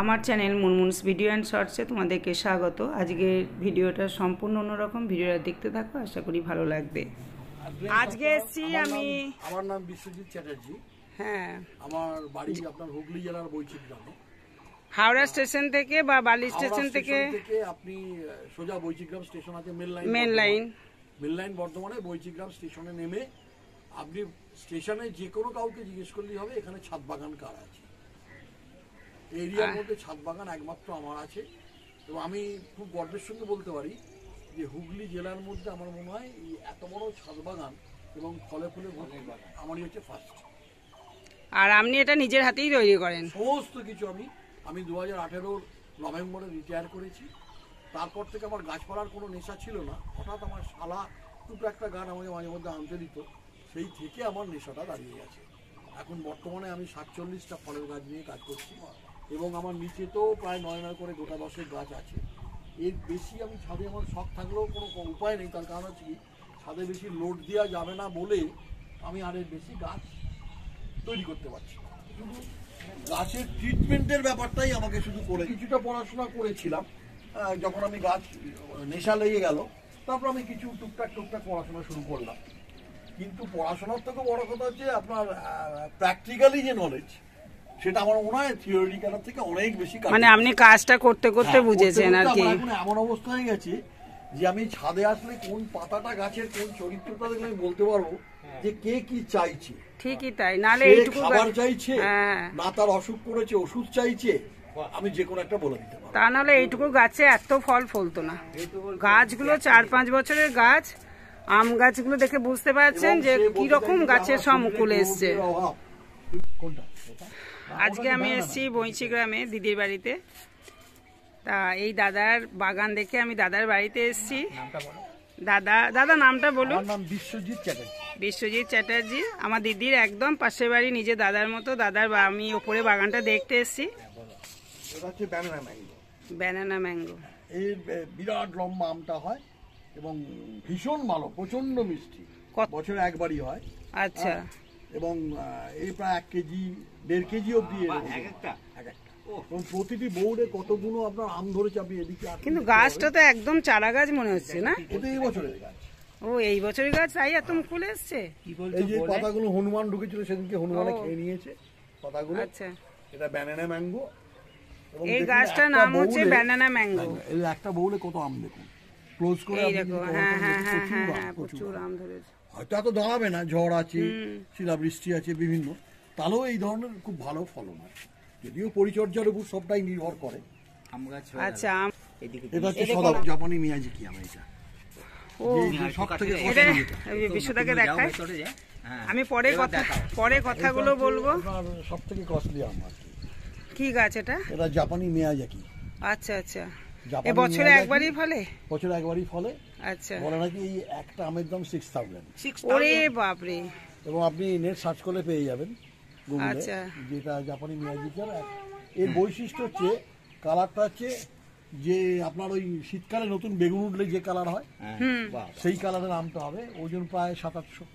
আমার channel মুনমুনস video and শর্টসে তোমাদেরকে স্বাগত। আজকের ভিডিওটা সম্পূর্ণ অন্যরকম, ভিডিওটা দেখতে থাকো, আশা করি ভালো লাগবে। আজকে এসেছি আমি, আমার নাম বিশ্বজিৎ চ্যাটার্জি। হ্যাঁ, আমার বাড়ি আপনার হুগলি জেলার বৈচিত্র গ্রামে। হাওড়া স্টেশন থেকে বা বালি স্টেশন থেকে আপনি সোজা বৈচিত্রগ্রাম স্টেশন আছে, মেন লাইন বর্ধমানে বৈচিত্রগ্রাম স্টেশনে নেমে আপনি স্টেশনে যে কোনো কাউকে জিজ্ঞেস করলেই হবে এখানে ছাদ বাগান কার আছে। এরিয়ার মধ্যে ছাদ বাগান একমাত্র আমার আছে, এবং আমি খুব গর্বের সঙ্গে বলতে পারি যে হুগলি জেলার মধ্যে আমার মনে হয় এই এত বড় ছাদ বাগান এবং ফলে ফুলে আমারই হচ্ছে ফার্স্ট। আর আপনি এটা নিজের হাতেই তৈরি করেন সমস্ত কিছু। আমি 2018 নভেম্বরে রিটায়ার করেছি। তারপর থেকে আমার গাছপালার কোনো নেশা ছিল না। হঠাৎ আমার শালা দুটো একটা গান আমাকে মাঝে মধ্যে আনতে দিত, সেই থেকে আমার নেশাটা দাঁড়িয়ে গেছে। এখন বর্তমানে আমি 47টা ফলের গাছ নিয়ে কাজ করছি, এবং আমার নিচে তো প্রায় 9 করে গোটা 10 গাছ আছে। এর বেশি আমি ছাদে আমার শখ থাকলেও কোনো উপায় নেই, তার কারণ হচ্ছে কি ছাদে বেশি লোড দেওয়া যাবে না বলে আমি আর এর বেশি গাছ তৈরি করতে পারছি না। শুধু গাছের ট্রিটমেন্টের ব্যাপারটাই আমাকে শুধু করে কিছুটা পড়াশোনা করেছিলাম। যখন আমি গাছ নেশা লেগে গেল, তারপর আমি কিছু টুকটাক পড়াশোনা শুরু করলাম। কিন্তু পড়াশোনার থেকে বড় কথা হচ্ছে আপনার প্র্যাকটিক্যালি যে নলেজ, সেটা আমার মনে হয় থিওরিটিক্যাল থেকে অনেক বেশি। মানে আপনি কাজটা করতে করতে বুঝেছেন আর কি। এখন এমন অবস্থা হয়ে গেছে যে আমি ছাদে আসলে কোন পাতাটা গাছের কোন চরিত্রটা দেখলে আমি বলতে পারবো যে কে কি চাইছে। ঠিকই তাই, নালে এইটুকু খাবার চাইছে না তার অসুখ করেছে ওষুধ চাইছে, আমি যে কোনো একটা বলে দিতে পারবো। তা নাহলে এইটুকু গাছে এত ফল ফলতো না। গাছগুলো 4-5 বছরের গাছ, আম গাছগুলো দেখে বুঝতে পারছেন যে কি রকম গাছের সব মুকুল এসছে। আজকে আমি এসেছি বৈচিগ্রামে দিদির বাড়িতে। তা এই দাদার বাগান দেখে আমি দাদার বাড়িতে এসেছি। দাদা নামটা বলুন। আমার নাম বিশ্বজিৎ চ্যাটার্জি। বিশ্বজিৎ চ্যাটার্জি আমার দিদির একদম পাশের বাড়ি, নিজে দাদার মতো। দাদার আমি ওপরে বাগানটা দেখতে এসেছি। এটা হচ্ছে ব্যানানা ম্যাঙ্গো। ব্যানানা ম্যাঙ্গো, এর বিরাট লম্বা আমটা হয় এবং ভীষণ ভালো, প্রচন্ড মিষ্টি। বছরে একবারই হয়। আচ্ছা। এবং এই প্রায় 1 কেজি 1.5 কেজি অব্দি এক একটা। এবং প্রতিটি বৌড়ে কতগুলো আপনার আম ধরেছে আপনি এদিকে। কিন্তু গাছটা তো একদম চারা গাছ মনে হচ্ছে না? এটা এই বছরের গাছ। ও এই বছরের গাছ, তাই এত মুকুল এসছে। এই যে পাতাগুলো হনুমান ঢুকেছিল সেদিনকে, হনুমানে খেয়ে নিয়েছে পাতাগুলো। আচ্ছা, এটা ব্যানানা ম্যাঙ্গো। এই গাছটার নাম হচ্ছে ব্যানানা ম্যাঙ্গো। এই একটা বৌলে কত আম দেখুন, ক্লোজ করে এই দেখো। হ্যাঁ, প্রচুর আম ধরেছে। হয়তো এত দাঁড়াবে না, ঝড় আছে, শিলাবৃষ্টি আছে বিভিন্ন, তাহলেও এই ধরনের খুব ভালো ফলন হয়, যদিও পরিচর্যার উপর সবটাই নির্ভর করে। আচ্ছা, এটা হচ্ছে সদা জাপানি মিয়াজাকি আম। এটা বিশ্বদাকে দেখায়, আমি পরে কথাগুলো বলবো। সব থেকে কস্টলি আম কি গাছ এটা? এটা জাপানি মিয়াজাকি। আচ্ছা আচ্ছা, এই বছরে একবারই ফলে? বছরে একবারই ফলে। আচ্ছা, বলে নাকি এই একটা আমের দাম 6000। ওরে বাপরে। এবং আপনি নেট সার্চ করলে পেয়ে যাবেন গুগলে, যেটা জাপানি মিয়াজাকি। এর বৈশিষ্ট্য হচ্ছে কালারটা হচ্ছে যে আপনার ওই শীতকালে নতুন বেগুন উঠলে যে কালার হয় সেই কালারের আমটা হবে। ওজন প্রায় 700-800।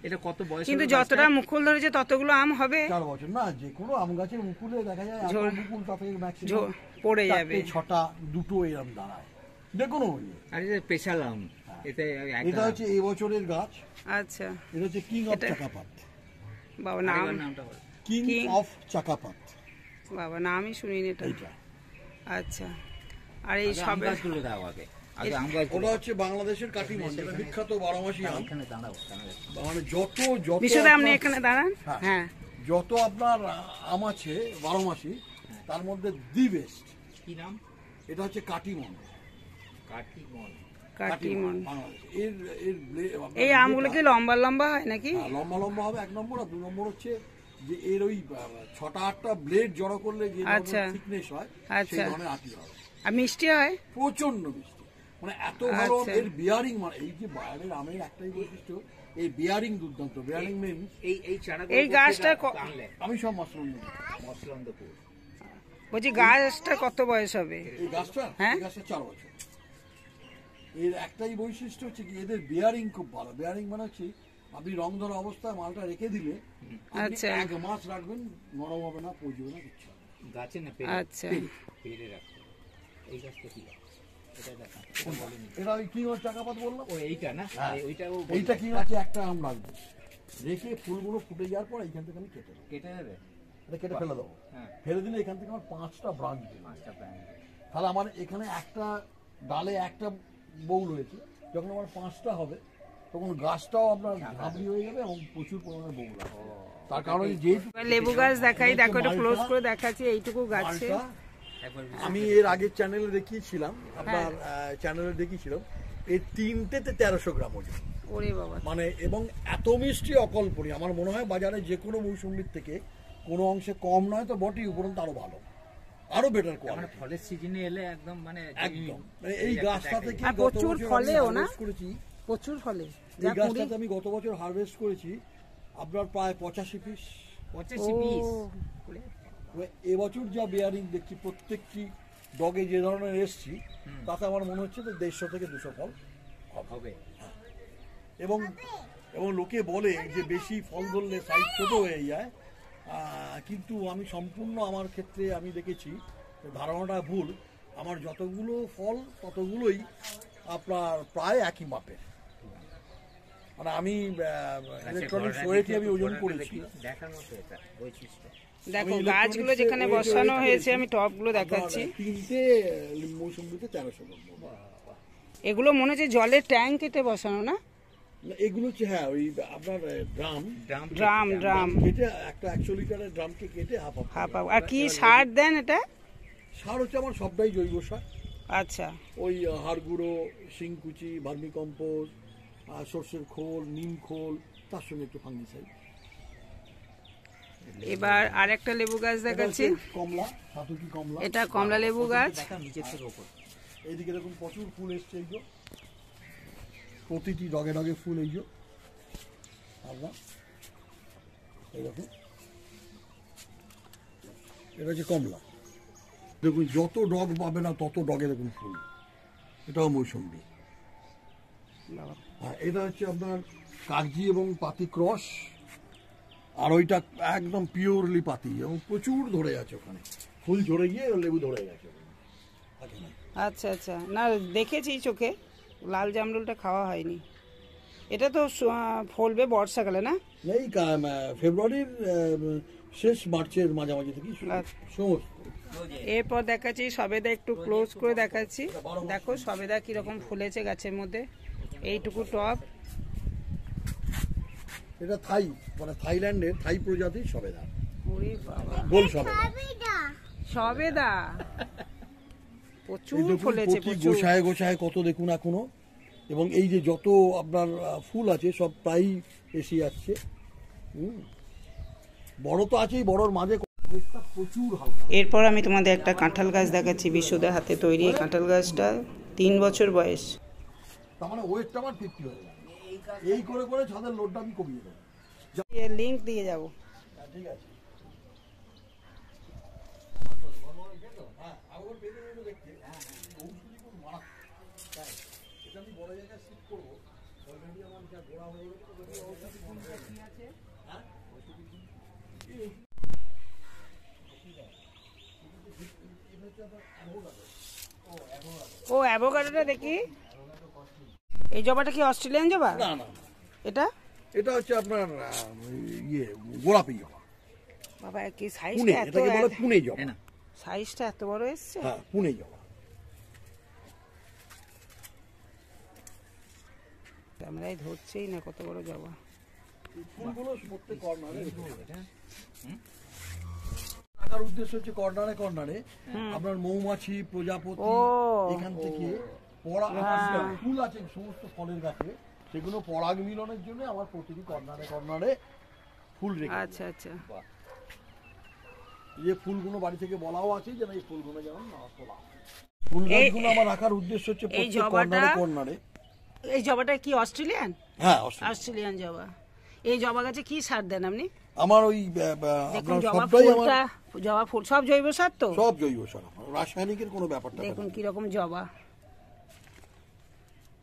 এটা কত বয়স? কিন্তু যতটা মুকুল ধরেছে ততগুলো আম হবে? 4 বছর না, যে কোনো আম গাছের মুকুলে দেখা যায় মুকুল তাতে ম্যাক্সিমাম পড়ে যাবে, 6টা 2টো এরকম দাঁড়ায়, যে কোনো স্পেশাল আম। এটা হচ্ছে এই বছরের গাছ। আচ্ছা, এটা হচ্ছে কিং অফ চাকাপাত। বাবা নামটা বল। কিং অফ চাকাপাত, বাবা নামই শুনিনি এটা। আচ্ছা, আর এই সব গাছগুলো দাও আগে। ওটা হচ্ছে বাংলাদেশের কাটিমন, যেটা বিখ্যাত 12 মাসি আম। মানে যত আপনি এখানে দাঁড়ান। হ্যাঁ, যত আপনার আম আছে 12 মাসি, তার মধ্যে দি বেস্ট। কি নাম? এটা হচ্ছে কাটিমন। কাটিমন। এর এই আমগুলো কি লম্বা লম্বা হয় নাকি? লম্বা লম্বা হবে 1 নম্বর। আর 2 নম্বর হচ্ছে যে এর ওই 6টা-8টা ব্লেড জড়ো করলে যে থিকনেস হয় সেই ধরনের আটি হবে। আর মিষ্টি হয়? প্রচন্ড মিষ্টি, মানে এত ভালো। এর বিয়ারিং, মানে এই যে বাইরের আমের একটাই বৈশিষ্ট্য, এই বিয়ারিং দুর্দান্ত। বিয়ারিং মিন্স এই গাছটা আমি সব মসলন্দ বলছি, গাছটা কত বয়স হবে? এই গাছটা? হ্যাঁ, গাছটা 4 বছর। এর একটাই বৈশিষ্ট্য হচ্ছে কি এদের বিয়ারিং খুব ভালো। বিয়ারিং মানে হচ্ছে আপনি রং ধরা অবস্থায় মালটা রেখে দিলে 1 মাস রাখবেন, নরম হবে না, পচবে না, কিছু। গাছে না আচ্ছা পেরে রাখতে এই গাছটা কি গাছ? এটা দেখা এটা বলেনি। এটা ওই কিং চাকাপাত বললাম, ও এইটা না হ্যাঁ। ওইটাও এইটা কিং আছে, একটা আম রাখবো, রেখে ফুলগুলো ফুটে যাওয়ার পর এইখান থেকে আমি কেটে দেবো, কেটে দেবে। এটা কেটে ফেলে দেবো। হ্যাঁ ফেলে দিলে এখান থেকে আমার 5টা ব্রাঞ্চ দেবে। 5টা প্রাণ। তাহলে আমার এখানে একটা ডালে একটা বউল হয়েছে, যখন আমার 5টা হবে তখন গাছটাও আপনার ঝাঁপড়ি হয়ে যাবে এবং প্রচুর পরিমাণে বউল হবে। তার কারণে যেহেতু এবার লেবু গাছ দেখাই, দেখো একটু ক্লোজ করে দেখাচ্ছি এইটুকু গাছে। মালটা একবার আমি এর আগের চ্যানেলে দেখিয়েছিলাম, আপনার চ্যানেলে দেখিয়েছিলাম, এই 3টেতে 1300 গ্রাম ওজন, ওরে বাবা, মানে এবং এত মিষ্টি অকল্পনীয়। আমার মনে হয় বাজারে যে কোনো মৌসুমির থেকে কোনো অংশে কম নয় তো বটেই, উপরন্ত আরো ভালো, আরো বেটার মানে কোয়ালিটি ফলের সিজনে এলে একদম মানে একদম। মানে এই গাছটা থেকে আর গত প্রচুর বছর আমি ফলেও না? harvest করেছি, প্রচুর ফলে এই গাছটাতে আমি গত বছর হারভেস্ট করেছি আপনার প্রায় 85 পিস। 85 পিস এবছর যা বেয়ারিং দেখছি প্রত্যেকটি ডগে যে ধরনের এসছি, তাতে আমার মনে হচ্ছে যে 150 থেকে 200 ফল হবে। এবং এবং লোকে বলে যে বেশি ফল ধরলে সাইজ ছোট হয়ে যায়, কিন্তু আমি সম্পূর্ণ আমার ক্ষেত্রে আমি দেখেছি যে ধারণাটা ভুল। আমার যতগুলো ফল ততগুলোই আপনার প্রায় একই মাপের। মানে আমি ইলেকট্রনিক্স ওয়েটে আমি ওজন করেছি। দেখার মতো এটা বৈশিষ্ট্য। দেখো গাছগুলো যেখানে বসানো হয়েছে, আমি টবগুলো দেখাচ্ছি। 3টে মৌসুমিতে 1300 গ্রাম। এগুলো মনে হচ্ছে জলের ট্যাঙ্ক কেটে বসানো না? এগুলো হচ্ছে হ্যাঁ ওই আপনার ড্রাম ড্রাম কেটে একটা 100 লিটারের ড্রামকে কেটে হাফ হাফ। আর কি সার দেন এটা? সার হচ্ছে আমার সবটাই জৈব সার। আচ্ছা, ওই হাড় গুঁড়ো, শিংকুচি, ভার্মি কম্পোস্ট, সর্ষের খোল, নিম খোল, তার সঙ্গে একটু ফাঙ্গিসাইড। এবার আরেকটা লেবু গাছ দেখাচ্ছি। কমলা, সাতুকি কমলা, এটা কমলা লেবু গাছ। দেখা নিচের থেকে উপর। এইদিকে দেখুন প্রচুর ফুল এসছে, এই যে প্রতিটি ডগে ডগে ফুল, এই যে আপনার এই দেখুন, এটা হচ্ছে কমলা। দেখুন যত ডগ পাবে না তত ডগে দেখুন ফুল। এটাও মৌসুম্বি। বাবা, হ্যাঁ, এটা হচ্ছে আপনার কাগজি এবং পাতি ক্রস, আর ওইটা একদম পিওরলি পাতি এবং প্রচুর ধরে আছে ওখানে, ফুল ঝরে গিয়ে লেবু ধরে গেছে ওখানে। আচ্ছা আচ্ছা, না দেখেছি চোখে, লাল জামরুলটা খাওয়া হয়নি। এটা তো ফলবে বর্ষাকালে না? এই ফেব্রুয়ারির শেষ মার্চের মাঝামাঝি থেকে সমস্ত। এরপর দেখাচ্ছি সবেদা, একটু ক্লোজ করে দেখাচ্ছি। দেখো সবেদা কিরকম ফুলেছে গাছের মধ্যে। এইটুকু টব। এটা থাই, মানে থাইল্যান্ডের থাই প্রজাতির সবেদা, ওরে বাবা, গোল সবেদা। সবেদা প্রচুর এই ফুলেছে, প্রতি প্রচুর। গোছায় গোছায় কত দেখুন এখনো, এবং এই যে যত আপনার ফুল আছে সব প্রায় এসে যাচ্ছে। বড় তো আছেই, বড়র মাঝে প্রচুর হালকা। এরপর আমি তোমাদের একটা কাঁঠাল গাছ দেখাচ্ছি, বিশুদের হাতে তৈরি। এই কাঁঠাল গাছটা 3 বছর বয়স। তার মানে ওয়েটটা আমার 50 হয়ে যাবে। এই করে করে ছাদের লোডটা আমি কমিয়ে দেবো। লিংক দিয়ে যাবো। ঠিক আছে। এটা আমি বড় জায়গায় শিফট করবো। অলরেডি আমার যা গোড়া হয়ে গেছে, ও অ্যাভোকাডোটা দেখি। এই জবাটা কি অস্ট্রেলিয়ান জবা? না না, এটা এটা হচ্ছে আপনার ইয়ে গোলাপি জবা। বাবা কি পুনে, সাইজটা এত, এটাকে বলে পুনে জবা। সাইজটা এত বড় এসছে। হ্যাঁ, পুনে জবা। ক্যামেরায় ধরছেই না কত বড় জবা। ফুলগুলো প্রত্যেক কর্নারে রাখার উদ্দেশ্য হচ্ছে কর্নারে কর্নারে আপনার মৌমাছি, প্রজাপতি এখান থেকে ফুল আছে সমস্ত ফলের গাছে, সেগুলো পরাগ মিলনের জন্য আমার প্রতিটি কর্নারে কর্নারে ফুল রেখে। আচ্ছা আচ্ছা, এই যে ফুলগুলো বাড়ি থেকে বলাও আছে যে না এই ফুলগুলো যেমন না তোলা। ফুল গাছগুলো আমার রাখার উদ্দেশ্য হচ্ছে প্রত্যেক কর্নারে কর্নারে। এই জবাটা কি অস্ট্রেলিয়ান? হ্যাঁ, অস্ট্রেলিয়ান জবা। এই জবা গাছে কি সার দেন আপনি? আমার ওই দেখুন আপনার জবা সবটাই আমার ফুলটা, জবা ফুল সব জৈব সার তো? সব জৈব সার, রাসায়নিকের কোনো ব্যাপারটা না। দেখুন কিরকম জবা,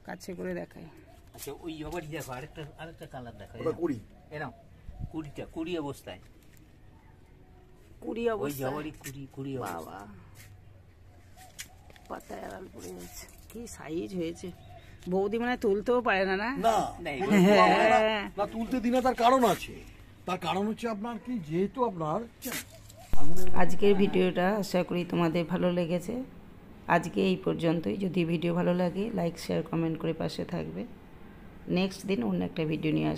কাছে করে দেখাই। আচ্ছা ওই জবাটি দেখো, আরেকটা কালার দেখো। ওটা করি এরকম কুড়ি অবস্থায়। কুড়ি ওই অবস্থা জবারই কুড়ি বাবা পাতায় আড়াল পড়ে যাচ্ছে, কি সাইজ হয়েছে। বৌদি মানে তুলতেও পারে না, না না না, তুলতে পারবো না। না তুলতে দিনে তার কারণ আছে, তার কারণ হচ্ছে আপনার কি, যেহেতু আপনার আজকের ভিডিওটা আশা করি তোমাদের ভালো লেগেছে। আজকে এই পর্যন্তই। যদি ভিডিও ভালো লাগে লাইক শেয়ার কমেন্ট করে পাশে থাকবে। নেক্সট দিন অন্য একটা ভিডিও নিয়ে আসবো।